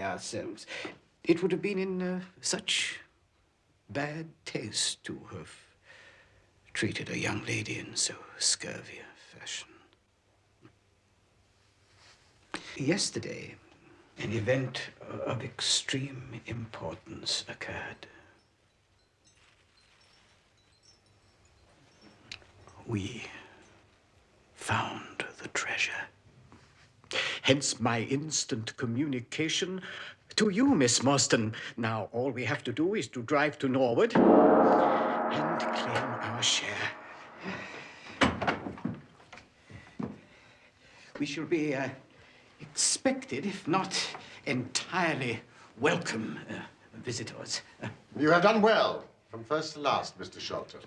ourselves. It would have been in such bad taste to have treated a young lady in so scurvy a fashion. Yesterday, an event of extreme importance occurred. We found the treasure. Hence my instant communication to you, Miss Morstan. Now, all we have to do is to drive to Norwood and claim our share. We shall be expected, if not entirely welcome visitors. You have done well, from first to last, Mr. Shelton.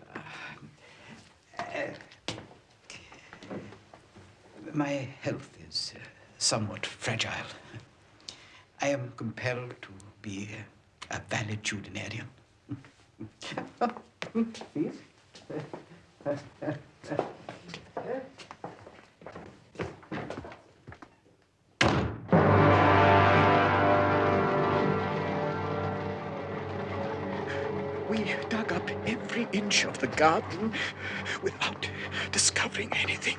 My health is somewhat fragile. I am compelled to be a valetudinarian. Please. We dug up every inch of the garden without discovering anything.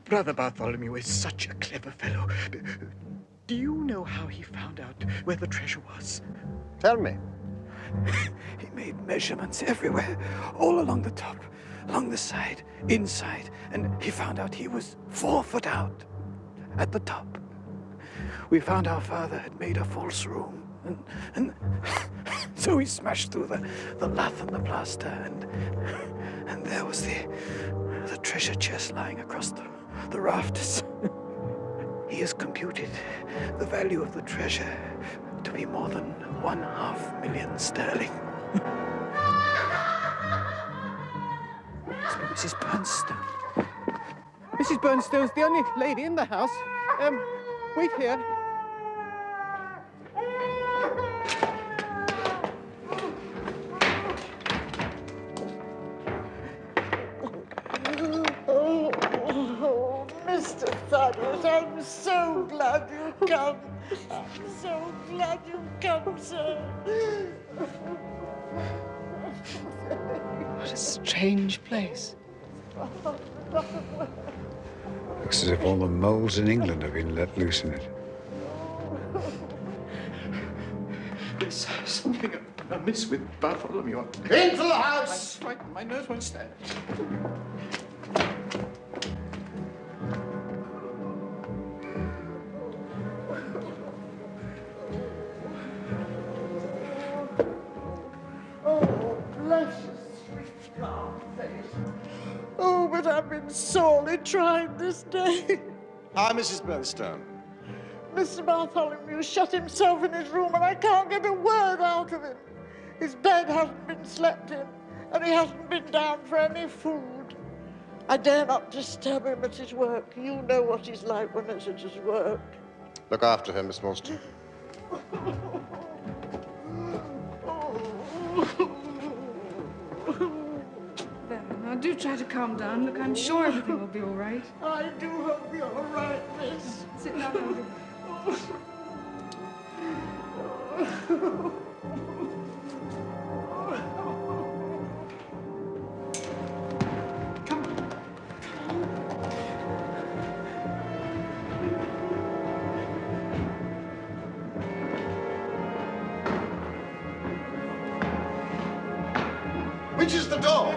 Brother Bartholomew is such a clever fellow. Do you know how he found out where the treasure was? Tell me. He made measurements everywhere, all along the top, along the side, inside, and he found out he was 4 foot out at the top. We found our father had made a false room, and so he smashed through the lath and the plaster, and there was the treasure chest lying across the rafters. He has computed the value of the treasure to be more than 500,000 sterling. It's Mrs. Bernstone. Mrs. Bernstone's the only lady in the house. Wait here. Mr. Thaddeus, I'm so glad you've come. I'm so glad you've come, sir. What a strange place. Looks as if all the moles in England have been let loose in it. There's something amiss with Bartholomew. Into the house! I'm frightened. My nerves won't stand. Oh, but I've been sorely tried this day. Hi, Mrs. Bernstone. Mr. Bartholomew shut himself in his room and I can't get a word out of him. His bed hasn't been slept in and he hasn't been down for any food. I dare not disturb him at his work. You know what he's like when it's at his work. Look after him, Miss Morstan. There, now do try to calm down. Look, I'm sure everything will be all right. I do hope you're all right, miss. Sit down. Which is the door?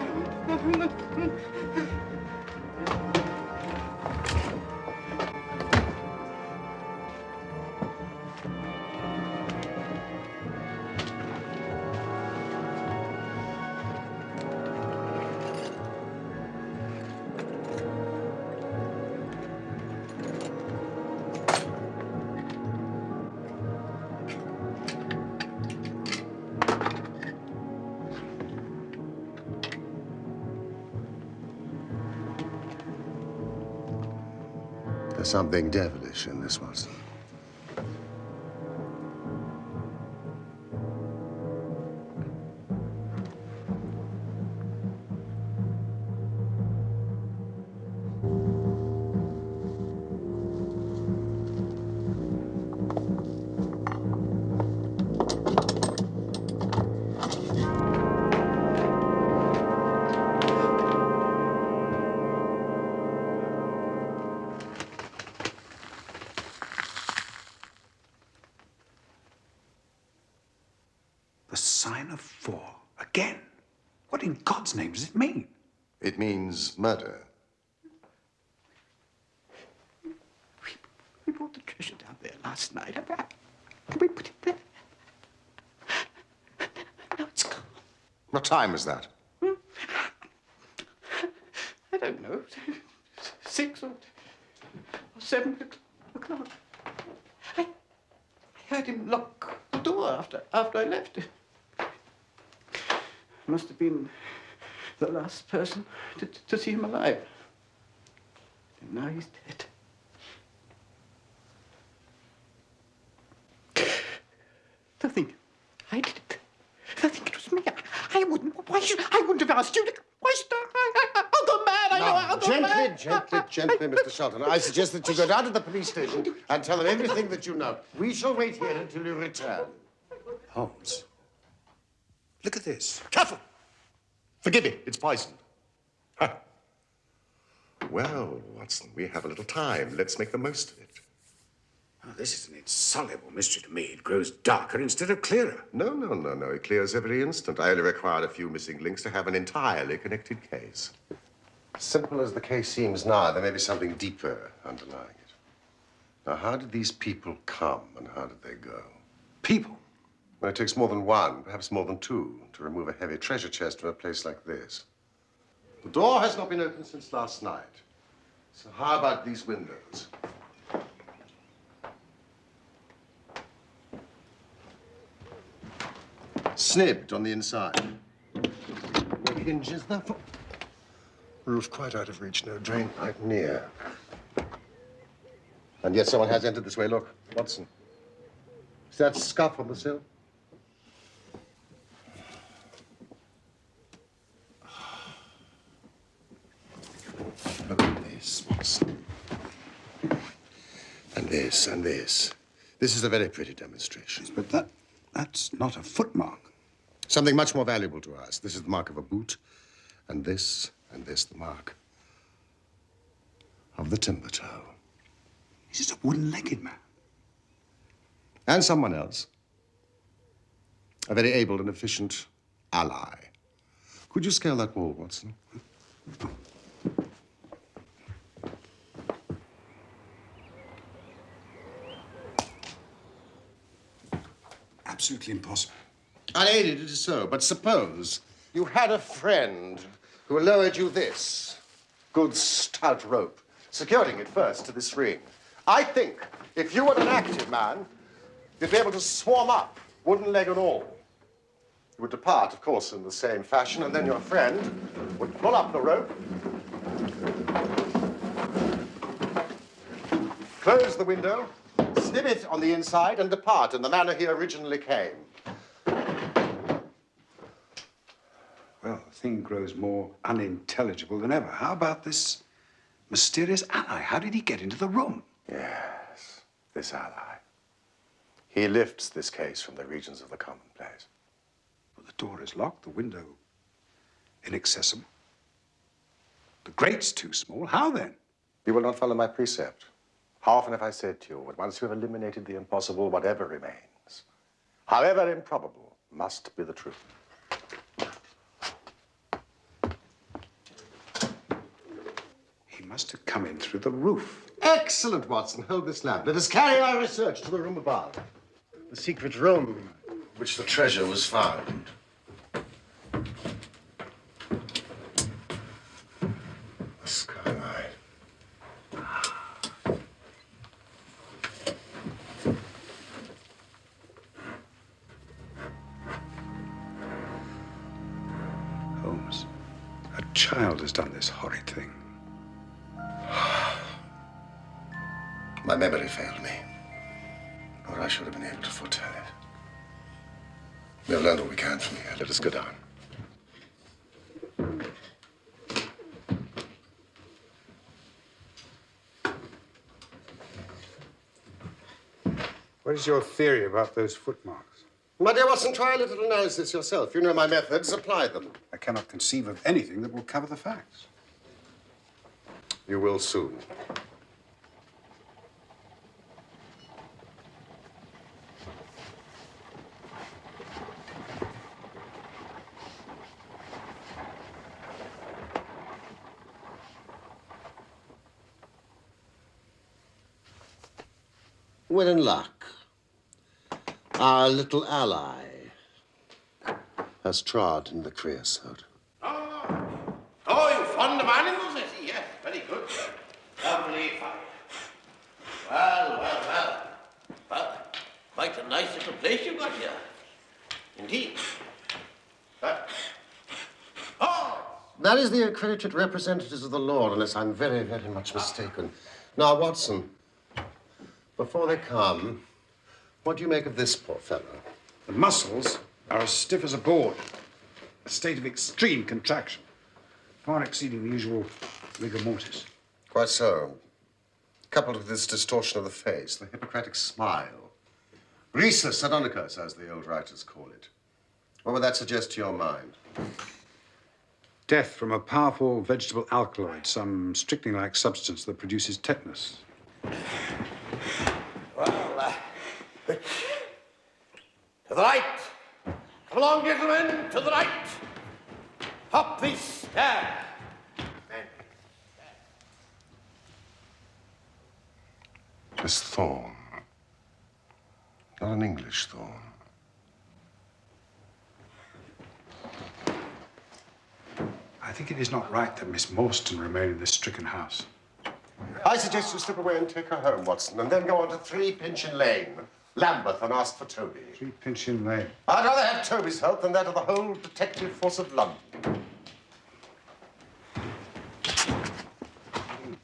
There's something devilish in this, Watson. The sign of 4. Again. What in God's name does it mean? It means murder. We brought the treasure down there last night. And we put it there. Now it's gone. What time was that? I don't know. 6 or 7 o'clock. I heard him lock the door after I left. Must have been the last person to see him alive. And now he's dead. Nothing. I did it. Nothing. It was me. I wouldn't. I wouldn't have asked you to. Why should I? I'll go mad. I know. I'll go mad. Gently, Mr. Shelton. I suggest that you go down to the police station and tell them everything that you know. We shall wait here until you return. Holmes. Look at this. Careful! Forgive me, it's poisoned. Ha. Well, Watson, we have a little time. Let's make the most of it. Oh, this is an insoluble mystery to me. It grows darker instead of clearer. No. It clears every instant. I only required a few missing links to have an entirely connected case. Simple as the case seems now, there may be something deeper underlying it. Now, how did these people come and how did they go? People. Well, it takes more than one, perhaps more than 2, to remove a heavy treasure chest from a place like this. The door has not been opened since last night. So how about these windows? Snibbed on the inside. No hinges, therefore. Roof quite out of reach, no drain pipe near. And yet someone has entered this way. Look, Watson. Is that scuff on the sill? Look at this, Watson. And this, and this. This is a very pretty demonstration. But that's not a footmark. Something much more valuable to us. This is the mark of a boot, and this, the mark of the timber toe. This is a wooden-legged man. And someone else. A very able and efficient ally. Could you scale that wall, Watson? Absolutely impossible. Unaided, it is so. But suppose you had a friend who lowered you this good stout rope, securing it first to this ring. I think if you were an active man, you'd be able to swarm up, wooden leg and all. You would depart, of course, in the same fashion, and then your friend would pull up the rope, close the window, snip it on the inside, and depart in the manner he originally came. Well, the thing grows more unintelligible than ever. How about this mysterious ally? How did he get into the room? Yes, this ally. He lifts this case from the regions of the commonplace. Well, the door is locked, the window inaccessible. The grate's too small. How then? You will not follow my precept. How often have I said to you that once you have eliminated the impossible, whatever remains, however improbable, must be the truth. He must have come in through the roof. Excellent, Watson. Hold this lamp. Let us carry our research to the room above. The secret room in which the treasure was found. The skylight. Holmes, a child has done this horrid thing. My memory failed me, or I should have been able to foretell it. We have learned all we can from here. Let us go down. What is your theory about those footmarks? My dear Watson, try a little analysis yourself. You know my methods. Apply them. I cannot conceive of anything that will cover the facts. You will soon. We're in luck. Our little ally has trod in the creosote. Oh, you fond of animals, I see. Yes, very good. Lovely fire. Well, quite a nice little place you've got here. Indeed. That is the accredited representatives of the Lord, unless I'm very, very much mistaken. Now, Watson, before they come, what do you make of this poor fellow? The muscles are as stiff as a board. A state of extreme contraction, far exceeding the usual rigor mortis. Quite so. Coupled with this distortion of the face, the Hippocratic smile. Rhesus Adonicus, as the old writers call it. What would that suggest to your mind? Death from a powerful vegetable alkaloid, some strychnine-like substance that produces tetanus. Well, to the right. Come along, gentlemen, to the right. Up this stair. Miss Thorne. Not an English Thorne. I think it is not right that Miss Morstan remain in this stricken house. I suggest you slip away and take her home, Watson, and then go on to 3 Pinchin Lane, Lambeth, and ask for Toby. 3 Pinchin Lane. I'd rather have Toby's help than that of the whole detective force of London.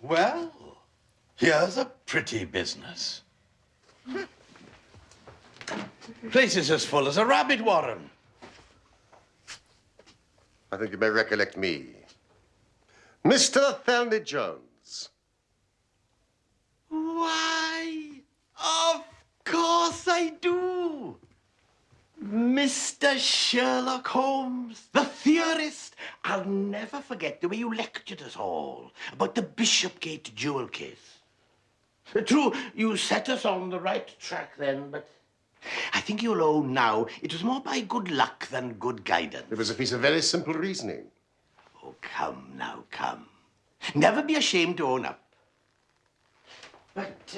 Well, here's a pretty business. Place is as full as a rabbit warren. I think you may recollect me. Mr. Thelny Jones. Why, of course I do. Mr. Sherlock Holmes, the theorist. I'll never forget the way you lectured us all about the Bishopgate jewel case. True, you set us on the right track then, but I think you'll own now it was more by good luck than good guidance. It was a piece of very simple reasoning. Oh, come now, come. Never be ashamed to own up. But,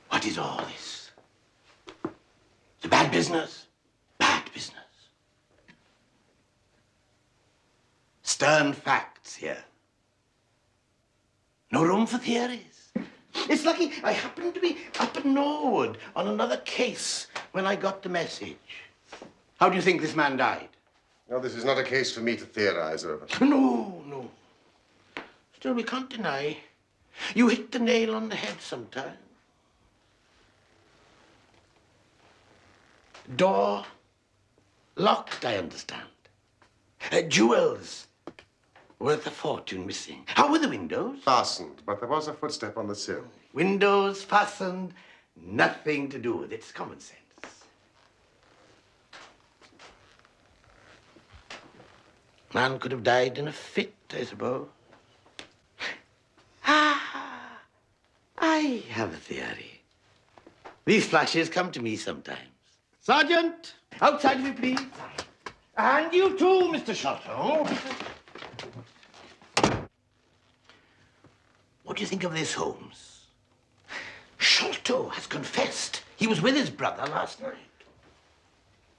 what is all this? It's a bad business. Bad business. Stern facts here. No room for theories. It's lucky I happened to be up at Norwood on another case when I got the message. How do you think this man died? No, this is not a case for me to theorize over. No. Still, we can't deny. You hit the nail on the head sometime. Door locked, I understand. Jewels worth a fortune missing. How were the windows? Fastened, but there was a footstep on the sill. Windows fastened, nothing to do with it. It's common sense. Man could have died in a fit, I suppose. I have a theory. These flashes come to me sometimes. Sergeant, outside of me, please. And you too, Mr. Sholto. What do you think of this, Holmes? Sholto has confessed he was with his brother last night.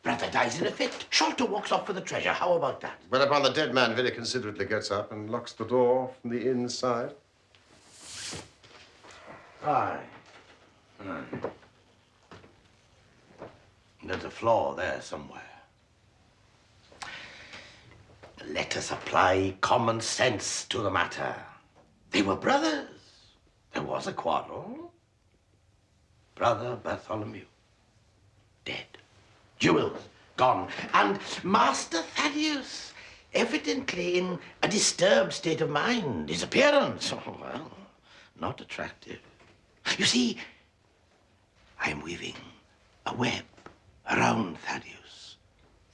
Brother dies in a fit. Sholto walks off with the treasure. How about that? Whereupon the dead man very considerately gets up and locks the door from the inside. Aye. There's a flaw there somewhere. Let us apply common sense to the matter. They were brothers. There was a quarrel. Brother Bartholomew, dead. Jewels, gone. And Master Thaddeus, evidently in a disturbed state of mind. His appearance, oh, well, not attractive. You see, I'm weaving a web around Thaddeus.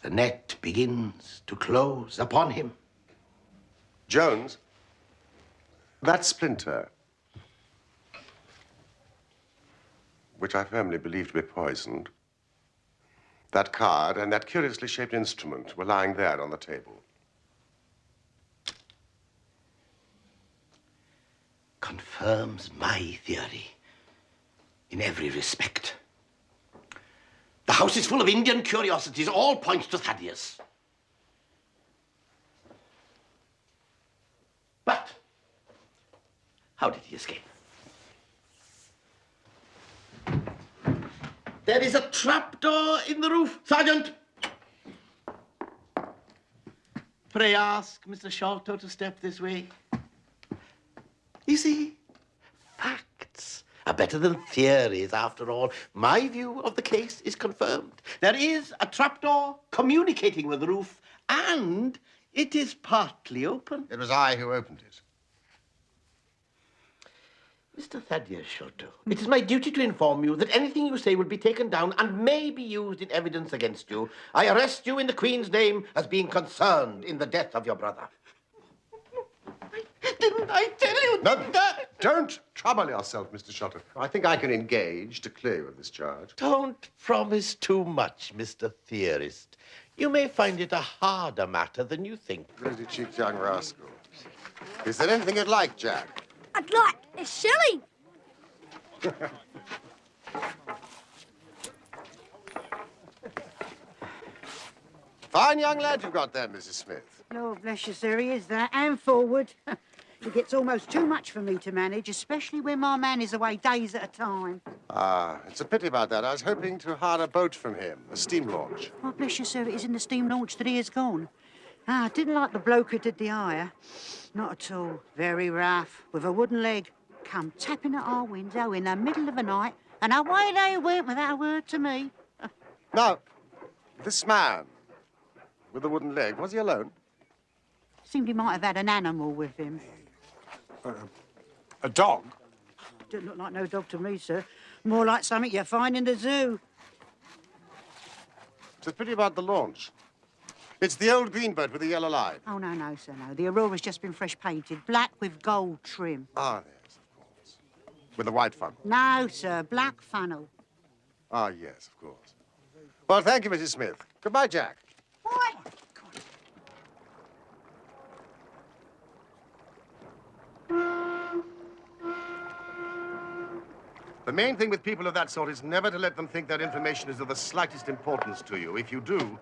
The net begins to close upon him. Jones, that splinter, which I firmly believe to be poisoned, that card and that curiously shaped instrument were lying there on the table. Confirms my theory. in every respect. The house is full of Indian curiosities. All points to Thaddeus. But how did he escape? There is a trapdoor in the roof. Sergeant! Pray ask Mr. Sholto to step this way. You see, facts are better than theories, after all. My view of the case is confirmed. There is a trapdoor communicating with the roof, and it is partly open. It was I who opened it. Mr. Thaddeus Sholto, it is my duty to inform you that anything you say will be taken down and may be used in evidence against you. I arrest you in the Queen's name as being concerned in the death of your brother. Didn't I tell you? No, don't trouble yourself, Mr. Sholto. I think I can engage to clear you of this charge. Don't promise too much, Mr. Theorist. You may find it a harder matter than you think. Rosy-cheeked young rascal. Is there anything you'd like, Jack? I'd like a shilling. Fine young lad you've got there, Mrs. Smith. Lord bless you, sir, he is that, and forward. It gets almost too much for me to manage, especially when my man is away days at a time. Ah, it's a pity about that. I was hoping to hire a boat from him, a steam launch. Oh, bless you, sir, it is in the steam launch that he has gone. Ah, I didn't like the bloke who did the hire. Not at all. Very rough, with a wooden leg. Come tapping at our window in the middle of the night, and away they went without a word to me. Now, this man with the wooden leg, was he alone? Seemed he might have had an animal with him. A dog? Didn't look like no dog to me, sir. More like something you find in the zoo. It's a pity about the launch. It's the old green boat with the yellow line. Oh, no, no, sir, no. The Aurora's just been fresh painted, black with gold trim. Ah, yes, of course. With the white funnel. No, sir, black funnel. Ah, yes, of course. Well, thank you, Mrs. Smith. Goodbye, Jack. Why? The main thing with people of that sort is never to let them think their information is of the slightest importance to you. If you do,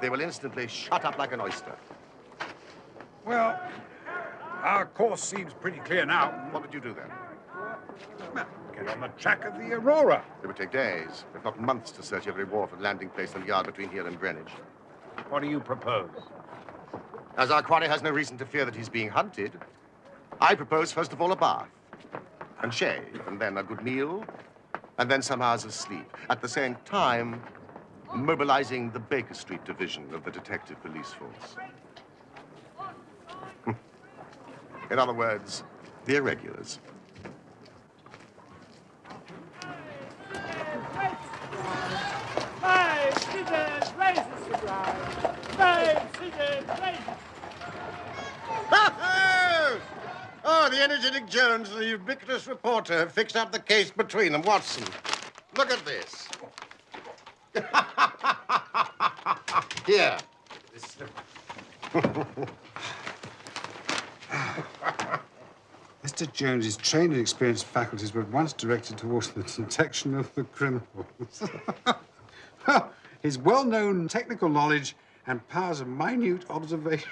they will instantly shut up like an oyster. Well, our course seems pretty clear now. What would you do then? Well, get on the track of the Aurora. It would take days, if not months, to search every wharf and landing place and yard between here and Greenwich. What do you propose? As our quarry has no reason to fear that he's being hunted, I propose, first of all, a bath and shave, and then a good meal, and then some hours of sleep. At the same time, mobilizing the Baker Street division of the detective police force. In other words, the irregulars. Five scissors, razors supply. Five scissors, razors. Oh, the energetic Jones and the ubiquitous reporter have fixed up the case between them. Watson, look at this. Here. Mr. Jones's trained and experienced faculties were at once directed towards the detection of the criminals. His well-known technical knowledge and powers of minute observation.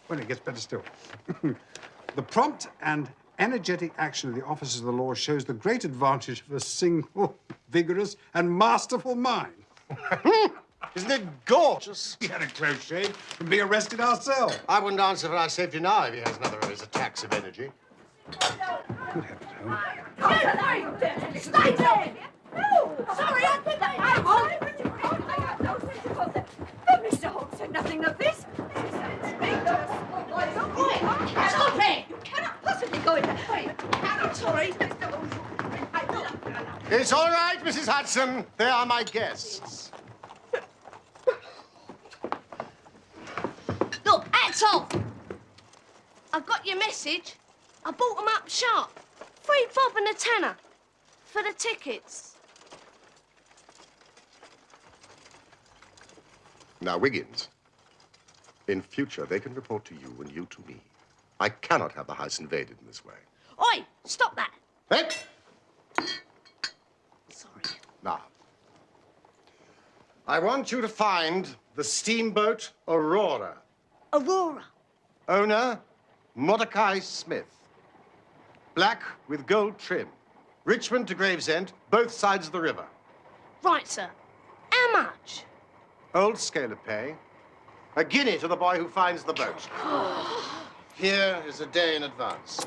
Well, it gets better still. The prompt and energetic action of the officers of the law shows the great advantage of a single, vigorous, and masterful mind. Isn't it gorgeous? We had a close shave from being arrested ourselves. I wouldn't answer for our safety now if he has another of his attacks of energy. Good heavens, Holmes. Stay there! No! Sorry, I did that! I won't! But Mr. Holmes said nothing of this. Stop it! You cannot possibly go in there. I'm sorry, Mr. Holmes. It's all right, Mrs. Hudson. They are my guests. Look, hats off! I've got your message. I bought them up sharp. 3 bob and a tenner for the tickets. Now, Wiggins, in future, they can report to you and you to me. I cannot have the house invaded in this way. Oi, stop that. Hey! I want you to find the steamboat Aurora. Aurora. Owner, Mordecai Smith. Black with gold trim. Richmond to Gravesend, both sides of the river. Right, sir. How much? Old scale of pay. A guinea to the boy who finds the boat. Here is a day in advance.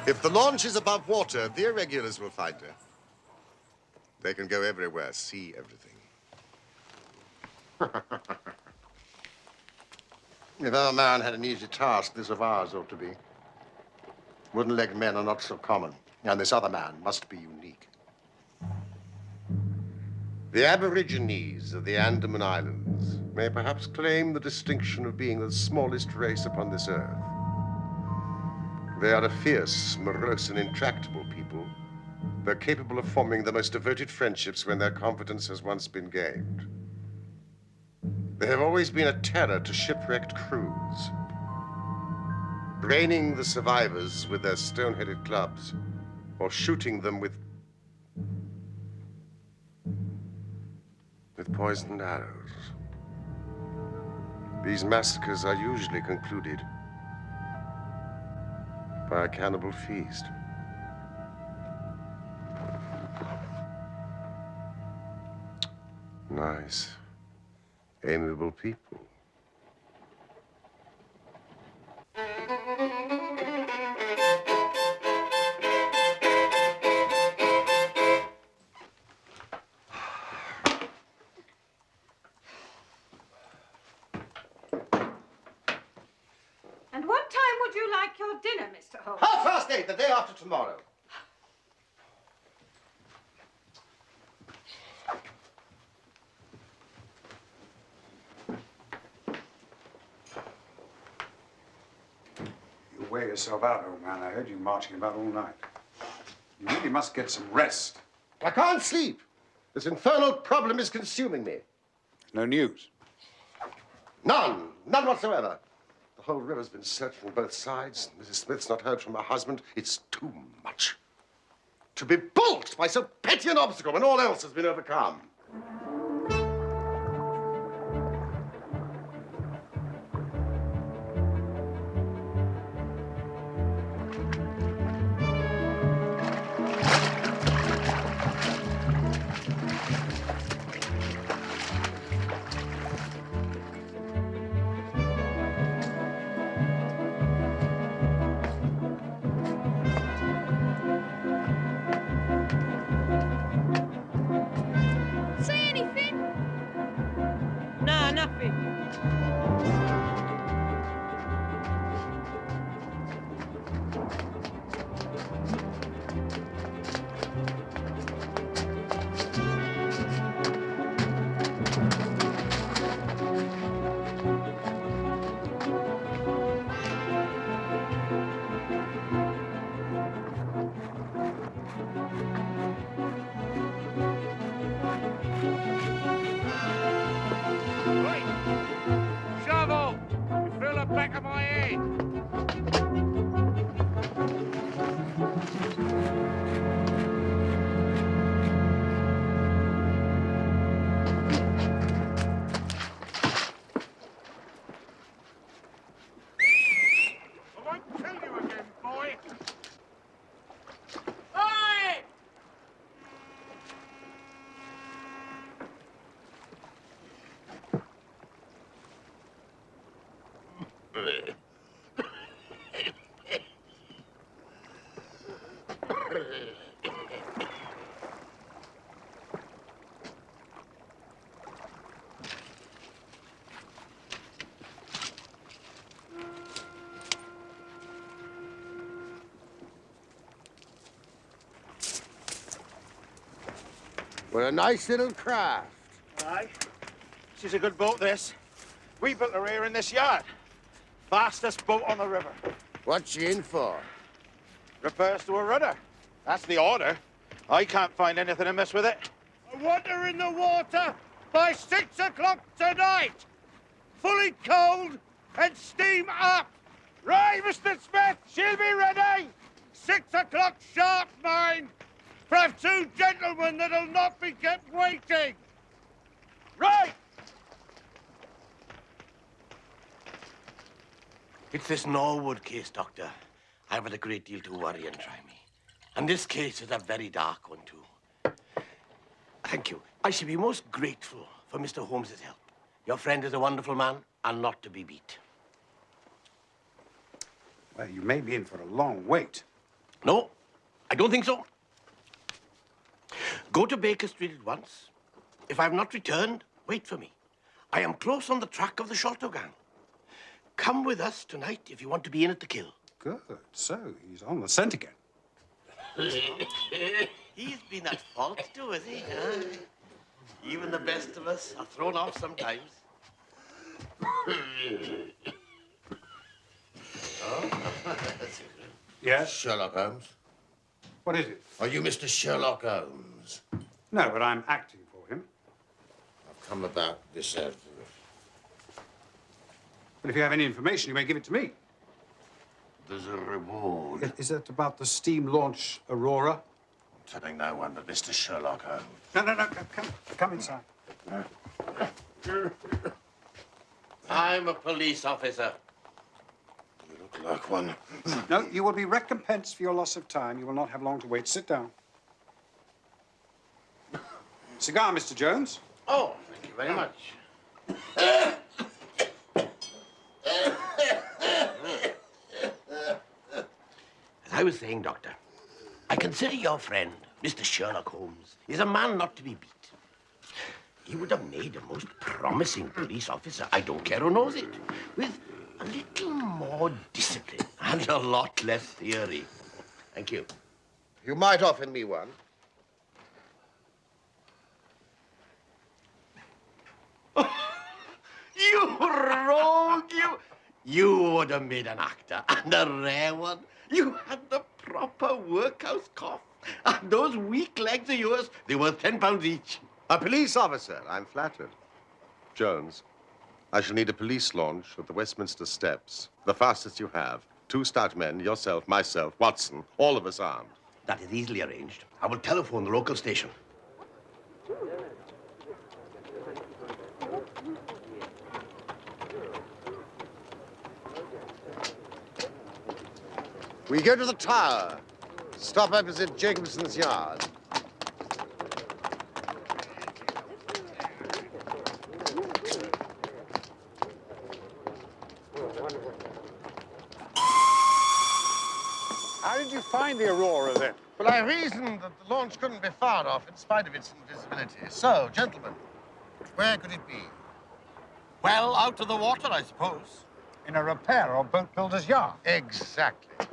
If the launch is above water, the irregulars will find her. They can go everywhere, see everything. If our man had an easy task, this of ours ought to be. Wooden-legged men are not so common, and this other man must be unique. The Aborigines of the Andaman Islands may perhaps claim the distinction of being the smallest race upon this earth. They are a fierce, morose, and intractable people. They're capable of forming the most devoted friendships when their confidence has once been gained. They have always been a terror to shipwrecked crews, braining the survivors with their stone-headed clubs or shooting them with poisoned arrows. These massacres are usually concluded by a cannibal feast. Nice, amiable people. And what time would you like your dinner, Mr. Holmes? 8:30, the day after tomorrow. You wear yourself out, old man. I heard you marching about all night. You really must get some rest. I can't sleep. This infernal problem is consuming me. No news. None. None whatsoever. The whole river's been searched from both sides. Mrs. Smith's not heard from her husband. It's too much. To be balked by so petty an obstacle when all else has been overcome. Say anything? Nah, nothing. Right. Shovel! You fill the back of my head. I won't kill you again, boy. Oi! What a nice little craft. Aye. This is a good boat, this. We built her here in this yard. Fastest boat on the river. What's she in for? Repairs to a rudder. That's the order. I can't find anything amiss with it. I want her in the water. by 6 o'clock tonight. Fully cold and steam up. Right, Mr. Smith, she'll be ready. 6 o'clock sharp, mind. For 2 gentlemen that'll not be kept waiting. Right! It's this Norwood case, Doctor. I've had a great deal to worry and try me. And this case is a very dark one, too. Thank you. I should be most grateful for Mr. Holmes's help. Your friend is a wonderful man and not to be beat. Well, you may be in for a long wait. No, I don't think so. Go to Baker Street at once. If I've not returned, wait for me. I am close on the track of the Sholto gang. Come with us tonight if you want to be in at the kill. Good. So he's on the scent again. He's been at fault too, has he? Huh? Even the best of us are thrown off sometimes. Yes? Sherlock Holmes? What is it? Are you Mr. Sherlock Holmes? No, but I'm acting for him. I've come about this, But if you have any information, you may give it to me. There's a reward. Is that about the steam launch Aurora? I'm telling no one but Mr. Sherlock Holmes. No. Come inside. I'm a police officer. You look like one. No, you will be recompensed for your loss of time. You will not have long to wait. Sit down. Cigar, Mr. Jones. Oh, thank you very much. As I was saying, Doctor, I consider your friend, Mr. Sherlock Holmes, is a man not to be beat. He would have made a most promising police officer, I don't care who knows it, with a little more discipline and a lot less theory. Thank you. You might offer me one. You rogue, you! You would have made an actor, and a rare one. You had the proper workhouse cough. And those weak legs of yours, they're worth £10 each. A police officer. I'm flattered. Jones, I shall need a police launch at the Westminster Steps. The fastest you have. 2 stout men, yourself, myself, Watson, all of us armed. That is easily arranged. I will telephone the local station. We go to the tower. Stop opposite Jacobson's yard. How did you find the Aurora, then? Well, I reasoned that the launch couldn't be far off in spite of its invisibility. So, gentlemen, where could it be? Well, out of the water, I suppose. In a repair or boat builder's yard. Exactly.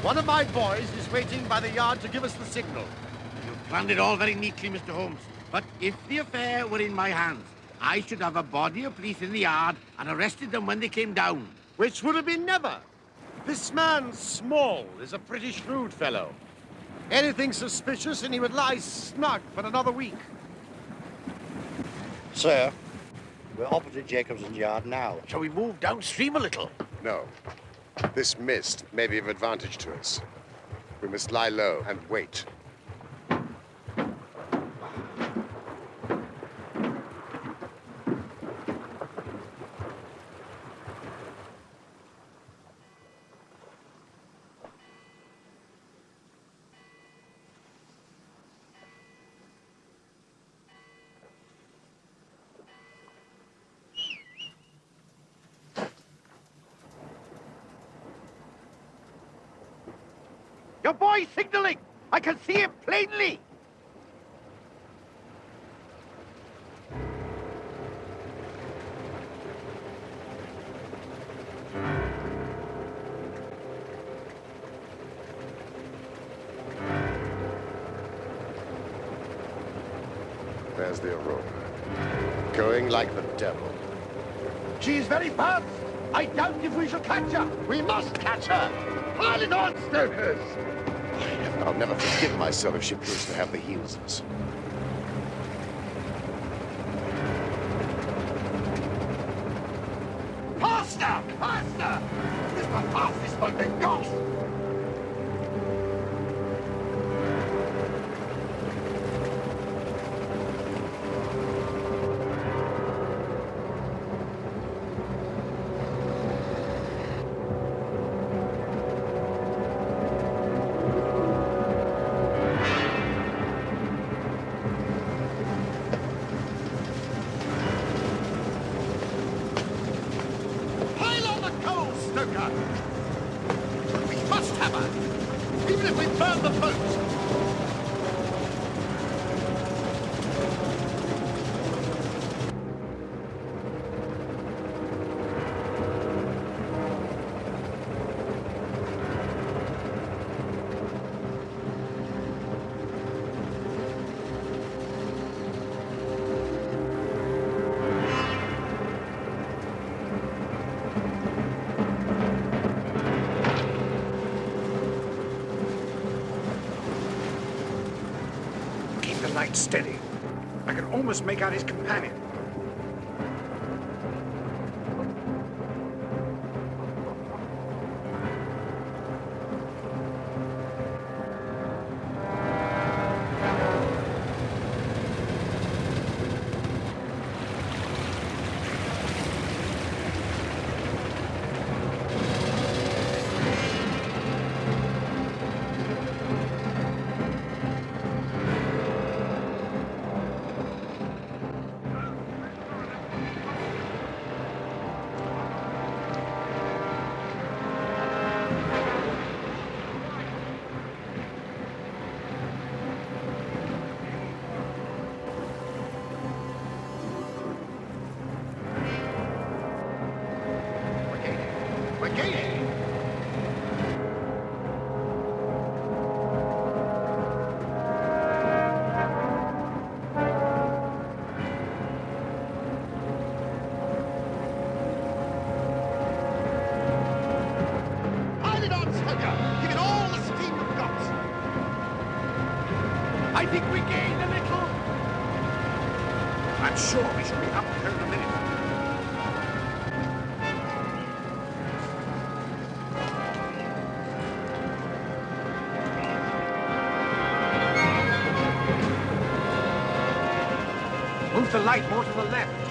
One of my boys is waiting by the yard to give us the signal. You've planned it all very neatly, Mr. Holmes. But if the affair were in my hands, I should have a body of police in the yard and arrested them when they came down. Which would have been never. This man, Small, is a pretty shrewd fellow. Anything suspicious and he would lie snug for another week. Sir, we're opposite Jacobson's yard now. Shall we move downstream a little? No. This mist may be of advantage to us. We must lie low and wait. Your boy's signaling! I can see him plainly! There's the Aurora. Going like the devil. She is very fast. I doubt if we shall catch her. We must catch her! Pile it on, stokers! I'll never forgive myself if she proves to have the heels of us. Faster! Faster! This is the fastest one they've got. Pile on the coal, stoker! We must have her, even if we burn the boat! Keep the light steady. I can almost make out his companion. We're gaining! Pile it on, stoker! Give it all the steam you've got! I think we gained a little. I'm sure we shall be up there in a minute. Move the light more to the left.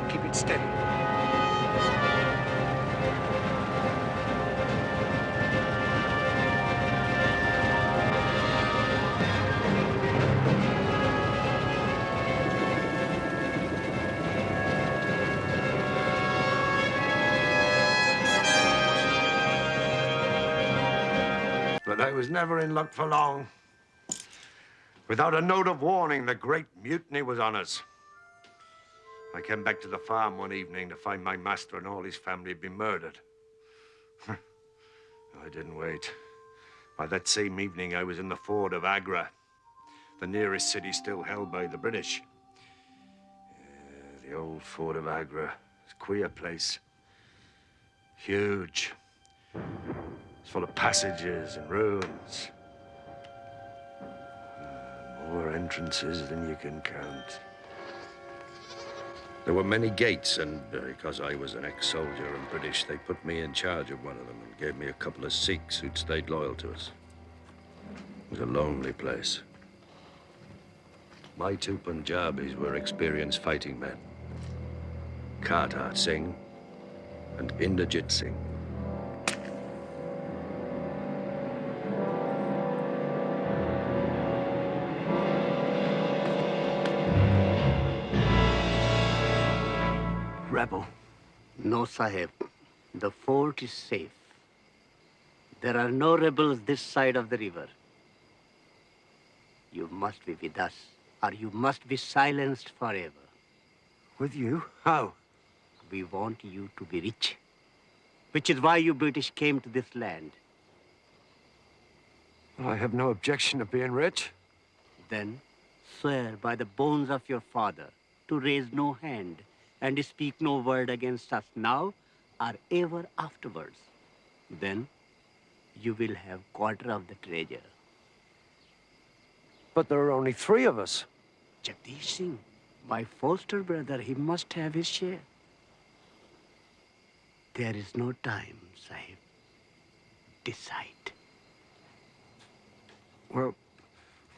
Keep it steady. But I was never in luck for long. Without a note of warning, the great mutiny was on us. I came back to the farm one evening to find my master and all his family had been murdered. I didn't wait. By that same evening, I was in the fort of Agra, the nearest city still held by the British. The old fort of Agra. It's a queer place. Huge. It's full of passages and rooms. More entrances than you can count. There were many gates, and because I was an ex-soldier and British, they put me in charge of one of them and gave me a couple of Sikhs who'd stayed loyal to us. It was a lonely place. My two Punjabis were experienced fighting men. Kartar Singh and Inderjit Singh. Rebel. No, Sahib. The fort is safe. There are no rebels this side of the river. You must be with us, or you must be silenced forever. With you? How? We want you to be rich. which is why you British came to this land. I have no objection to being rich. Then swear by the bones of your father to raise no hand and speak no word against us now or ever afterwards. Then you will have quarter of the treasure. But there are only 3 of us. Jagdish Singh, my foster brother, he must have his share. There is no time, Sahib. Decide. Well,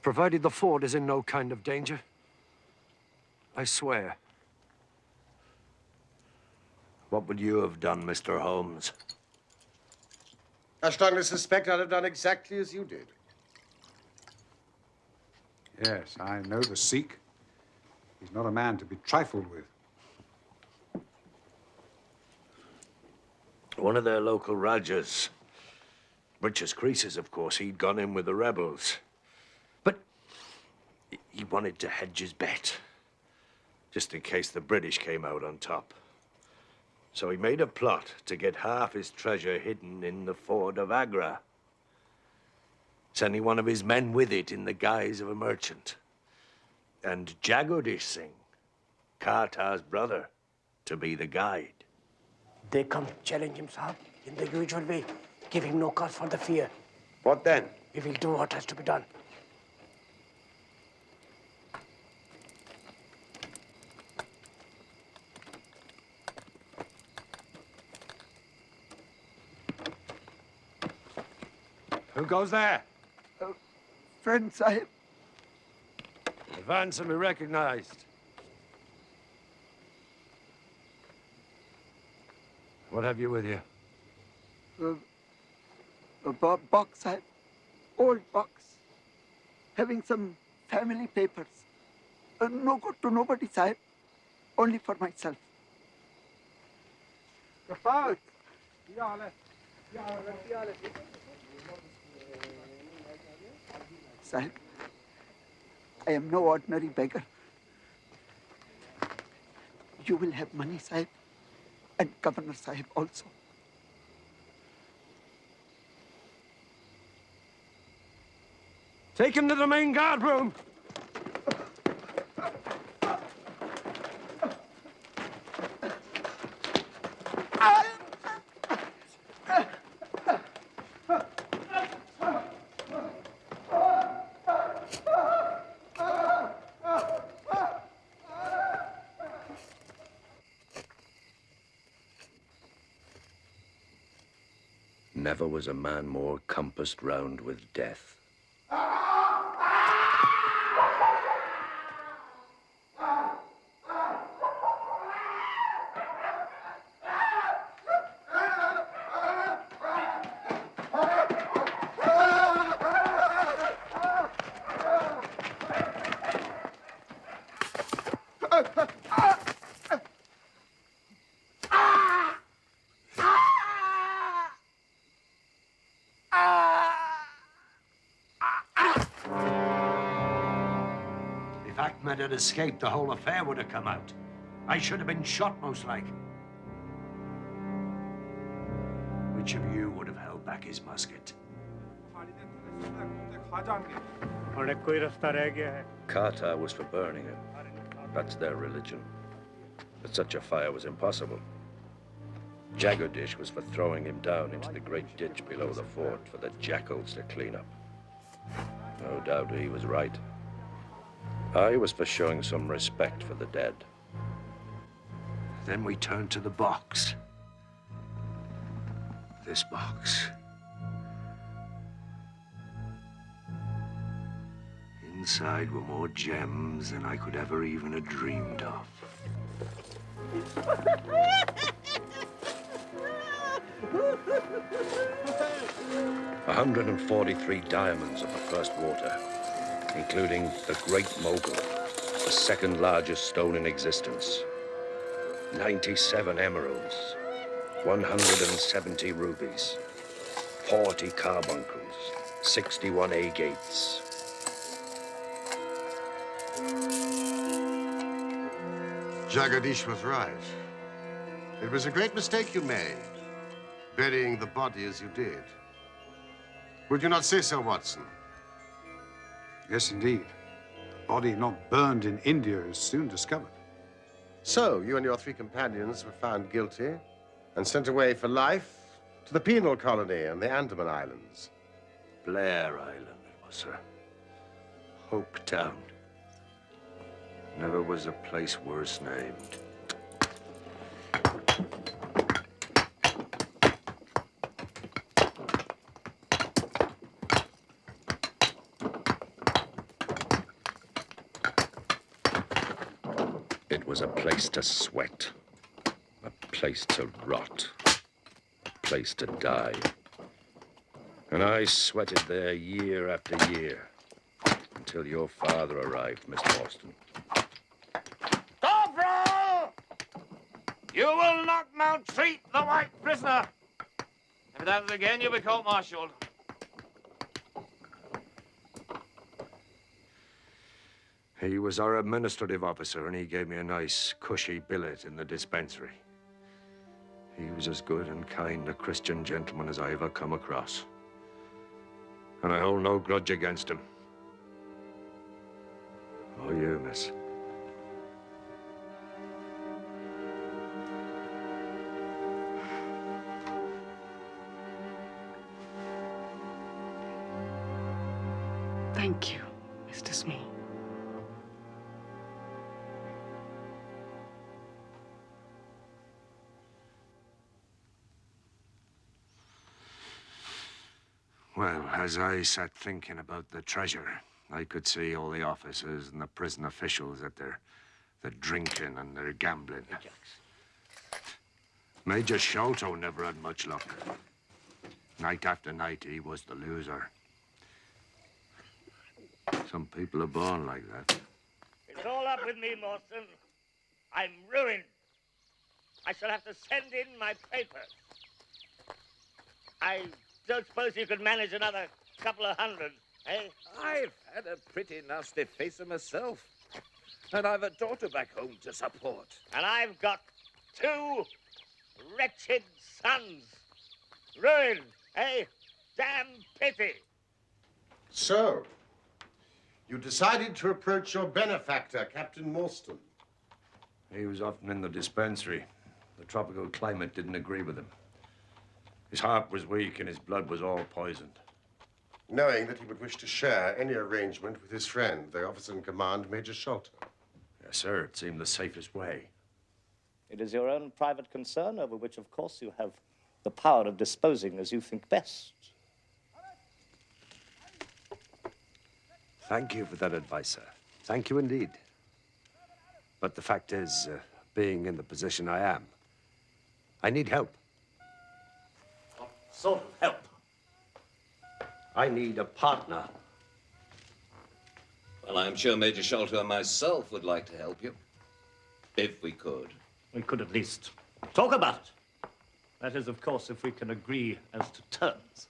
provided the fort is in no kind of danger, I swear. What would you have done, Mr. Holmes? I strongly suspect I'd have done exactly as you did. Yes, I know the Sikh. He's not a man to be trifled with. One of their local Rajas, rich as creases, of course, he'd gone in with the rebels. But he wanted to hedge his bet, just in case the British came out on top. So he made a plot to get half his treasure hidden in the fort of Agra, sending one of his men with it in the guise of a merchant. And Jagdish Singh, Kartar's brother, to be the guide. They come challenge him, Sahib, in the usual way. Give him no cause for the fear. What then? We will do what has to be done. Who goes there? Friend, Sahib. Advance and be recognized. What have you with you? A box, Sahib. Old box. Having some family papers. No good to nobody, Sahib. Only for myself. Sahib, I am no ordinary beggar. You will have money, Sahib, and Governor Sahib also. Take him to the main guard room. Never was a man more compassed round with death. If Ahmed had escaped, the whole affair would have come out. I should have been shot, most like. Which of you would have held back his musket? Kartar was for burning him. That's their religion. But such a fire was impossible. Jagdish was for throwing him down into the great ditch below the fort for the jackals to clean up. No doubt he was right. I was for showing some respect for the dead. Then we turned to the box. This box. Inside were more gems than I could ever even have dreamed of. 143 diamonds of the first water, including the Great Mogul, the second largest stone in existence. 97 emeralds, 170 rubies, 40 carbuncles, 61 agates. Jagdish was right. It was a great mistake you made. burying the body as you did. Would you not say so, Watson? Yes, indeed. A body not burned in India is soon discovered. So, you and your 3 companions were found guilty and sent away for life to the penal colony in the Andaman Islands. Blair Island it was, sir. Hope Town. Never was a place worse named. It was a place to sweat, a place to rot, a place to die. And I sweated there year after year until your father arrived, Miss Morstan. Corporal! You will not maltreat the white prisoner. If it happens again, you'll be court-martialed. He was our administrative officer, and he gave me a nice, cushy billet in the dispensary. He was as good and kind a Christian gentleman as I ever come across. And I hold no grudge against him. Oh, you, miss. Thank you, Mr. Small. Well, as I sat thinking about the treasure, I could see all the officers and the prison officials at their drinking and their gambling. Major Sholto never had much luck. Night after night, he was the loser. Some people are born like that. It's all up with me, Morstan. I'm ruined. I shall have to send in my papers. I don't suppose you could manage another couple of hundred, eh? I've had a pretty nasty facer myself. And I've a daughter back home to support. And I've got 2 wretched sons. Ruined, eh? Damn pity. So, you decided to approach your benefactor, Captain Morstan. He was often in the dispensary. The tropical climate didn't agree with him. His heart was weak and his blood was all poisoned. Knowing that he would wish to share any arrangement with his friend, the officer in command, Major Sholto. Yes, sir. It seemed the safest way. It is your own private concern, over which, of course, you have the power of disposing as you think best. Thank you for that advice, sir. Thank you indeed. But the fact is, being in the position I am, I need help. What sort of help? I need a partner. Well, I'm sure Major Sholto and myself would like to help you. If we could. We could at least talk about it. That is, of course, if we can agree as to terms.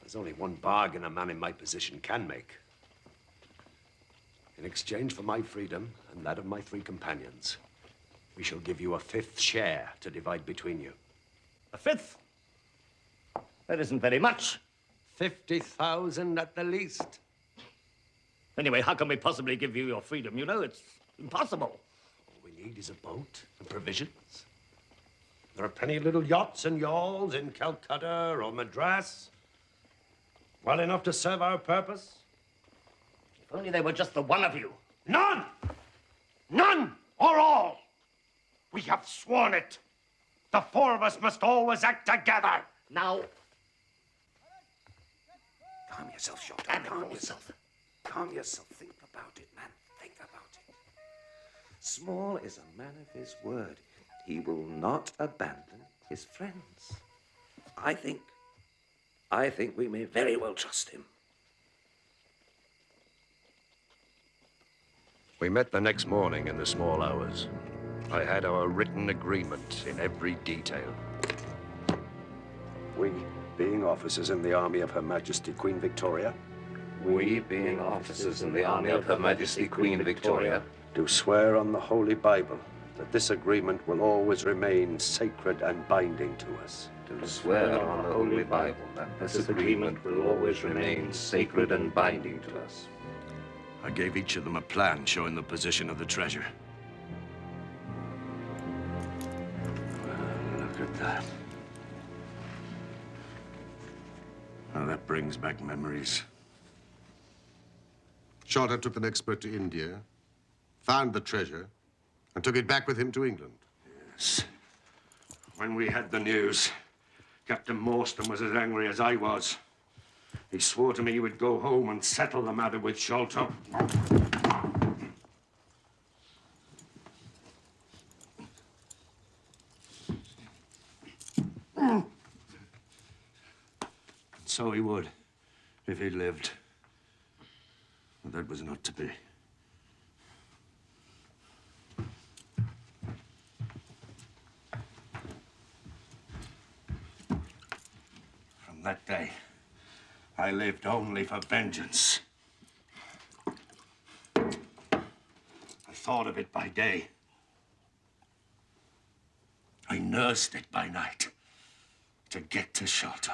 There's only one bargain a man in my position can make. In exchange for my freedom and that of my 3 companions, we shall give you a 5th share to divide between you. A 5th? That isn't very much. 50,000 at the least. Anyway, how can we possibly give you your freedom? You know, it's impossible. All we need is a boat and provisions. There are plenty of little yachts and yawls in Calcutta or Madras. Well enough to serve our purpose. If only they were just the one of you. None! None or all! We have sworn it. The 4 of us must always act together. Now, Calm yourself, Sholto. calm yourself. Calm yourself. Think about it, man. Think about it. Small is a man of his word. He will not abandon his friends. I think we may very well trust him. We met the next morning in the small hours. I had our written agreement in every detail. We, being officers in the army of Her Majesty Queen Victoria. We, being officers in the army of Her Majesty Queen Victoria, do swear on the Holy Bible that this agreement will always remain sacred and binding to us. Do swear on the Holy Bible that this agreement will always remain sacred and binding to us. I gave each of them a plan showing the position of the treasure. Well, look at that. Now that brings back memories. Sherlock took an expert to India, found the treasure, and took it back with him to England. Yes. When we had the news, Captain Morstan was as angry as I was. He swore to me he would go home and settle the matter with Sholto. So he would, if he lived. But that was not to be. From that day, I lived only for vengeance. I thought of it by day. I nursed it by night. To get to Sholto.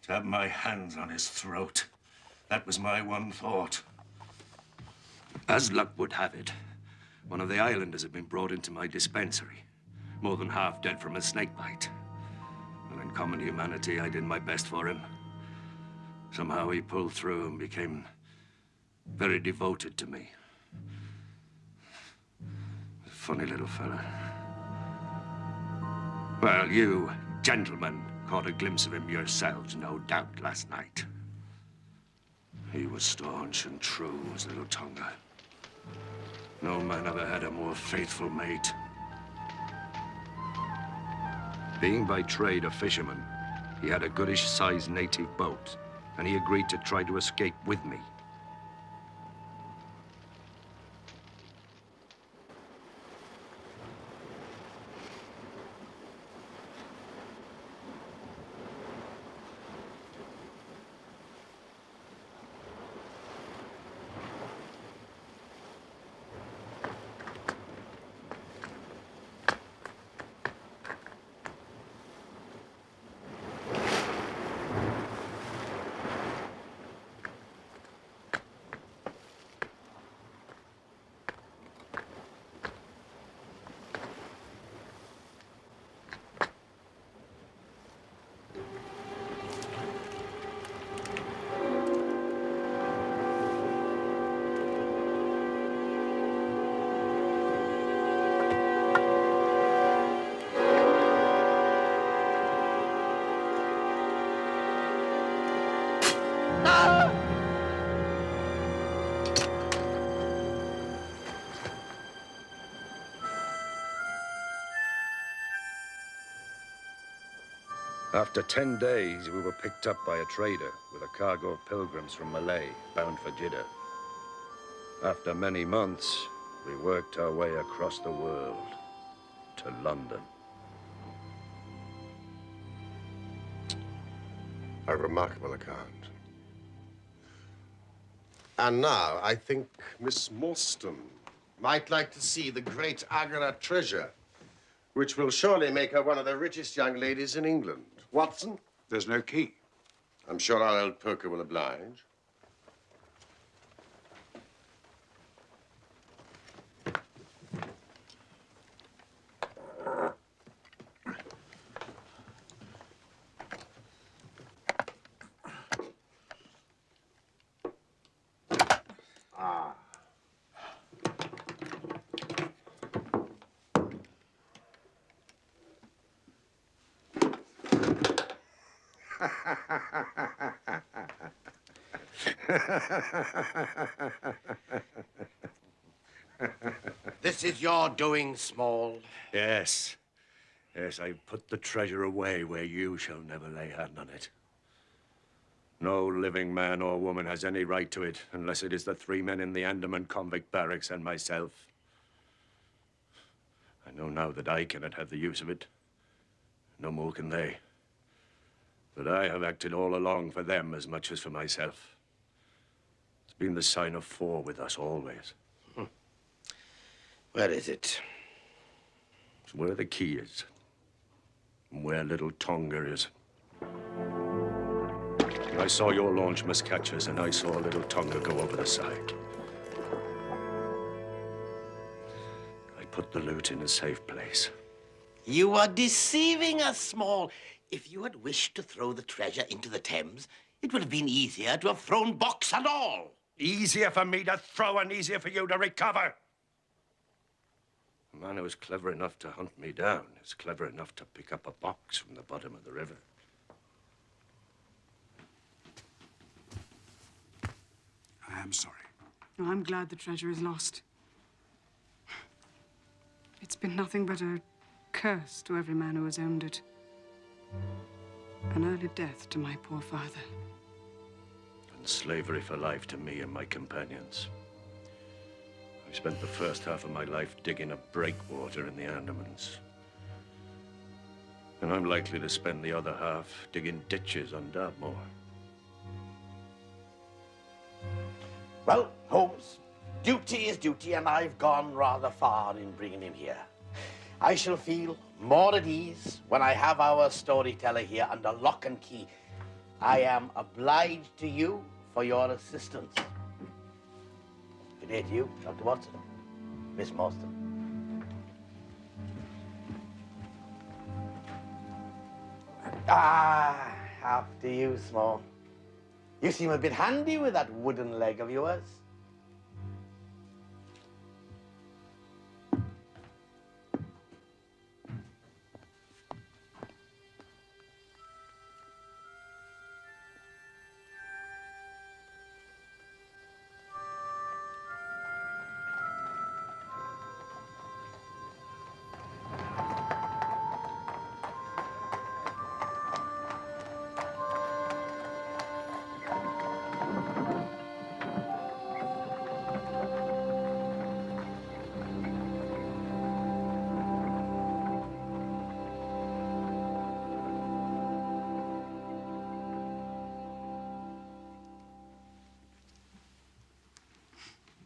To have my hands on his throat. That was my one thought. As luck would have it, one of the islanders had been brought into my dispensary, more than half dead from a snake bite. Well, in common humanity, I did my best for him. Somehow he pulled through and became very devoted to me. A funny little fella. Well, you gentlemen caught a glimpse of him yourselves, no doubt, last night. He was staunch and true as little Tonga. No man ever had a more faithful mate. Being by trade a fisherman, he had a goodish-sized native boat, and he agreed to try to escape with me. After 10 days, we were picked up by a trader with a cargo of pilgrims from Malay, bound for Jeddah. After many months, we worked our way across the world to London. A remarkable account. And now, I think Miss Morstan might like to see the great Agra treasure, which will surely make her one of the richest young ladies in England. Watson? There's no key. I'm sure our old poker will oblige. This is your doing, Small. Yes. Yes, I put the treasure away where you shall never lay hand on it. No living man or woman has any right to it unless it is the 3 men in the Andaman convict barracks and myself. I know now that I cannot have the use of it. No more can they. But I have acted all along for them as much as for myself. It's been the sign of 4 with us always. Where is it? It's where the key is. And where little Tonga is. I saw your launch must catch us, and I saw little Tonga go over the side. I put the loot in a safe place. You are deceiving us, Small. If you had wished to throw the treasure into the Thames, it would have been easier to have thrown box and all. Easier for me to throw and easier for you to recover. A man who was clever enough to hunt me down is clever enough to pick up a box from the bottom of the river. I am sorry. Oh, I'm glad the treasure is lost. It's been nothing but a curse to every man who has owned it. An early death to my poor father. And slavery for life to me and my companions. I spent the first half of my life digging a breakwater in the Andamans. And I'm likely to spend the other half digging ditches on Dartmoor. Well, Holmes, duty is duty, and I've gone rather far in bringing him here. I shall feel more at ease when I have our storyteller here under lock and key. I am obliged to you for your assistance. Good day to you, Dr. Watson, Miss Morstan. After you, Small. You seem a bit handy with that wooden leg of yours.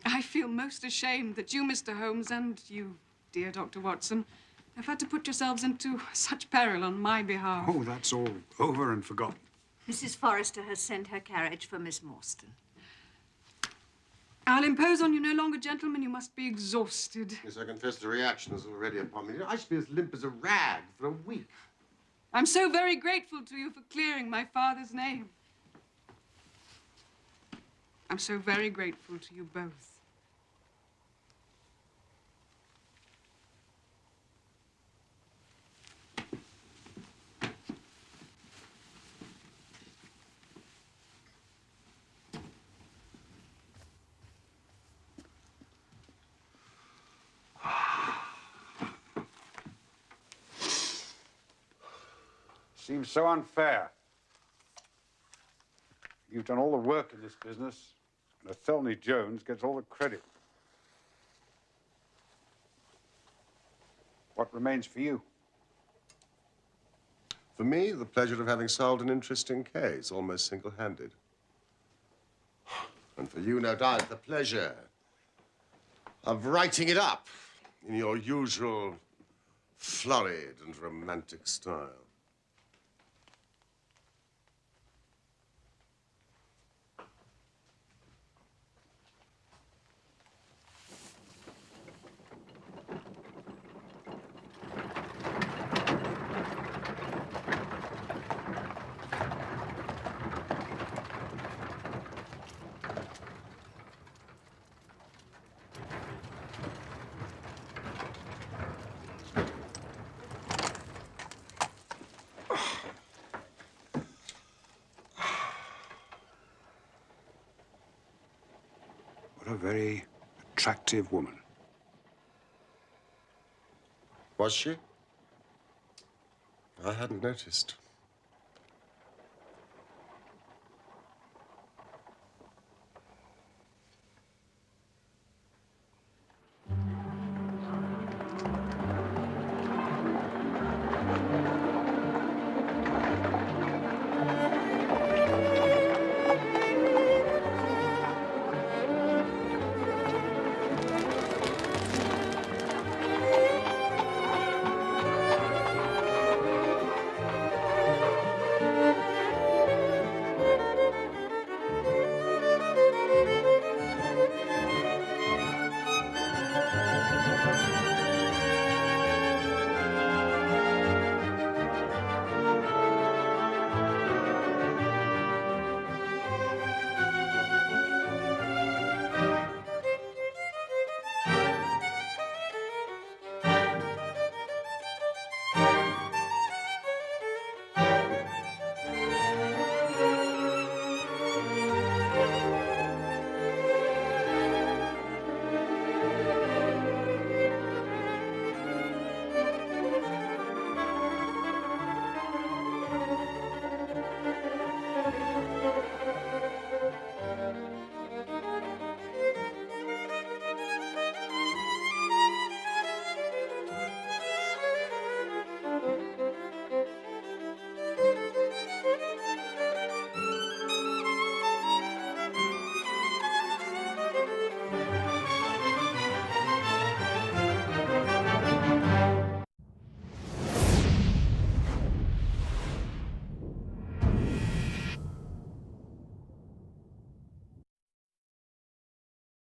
I feel most ashamed that you, Mr. Holmes, and you, dear Dr. Watson, have had to put yourselves into such peril on my behalf. Oh, that's all over and forgotten. Mrs. Forrester has sent her carriage for Miss Morstan. I'll impose on you no longer, gentlemen. You must be exhausted. Yes, I confess the reaction is already upon me. I should be as limp as a rag for a week. I'm so very grateful to you for clearing my father's name. I'm so very grateful to you both. Seems so unfair. You've done all the work in this business, and Athelney Jones gets all the credit. What remains for you? For me, the pleasure of having solved an interesting case, almost single-handed. And for you, no doubt, the pleasure of writing it up in your usual florid and romantic style. What a very attractive woman. Was she? I hadn't noticed.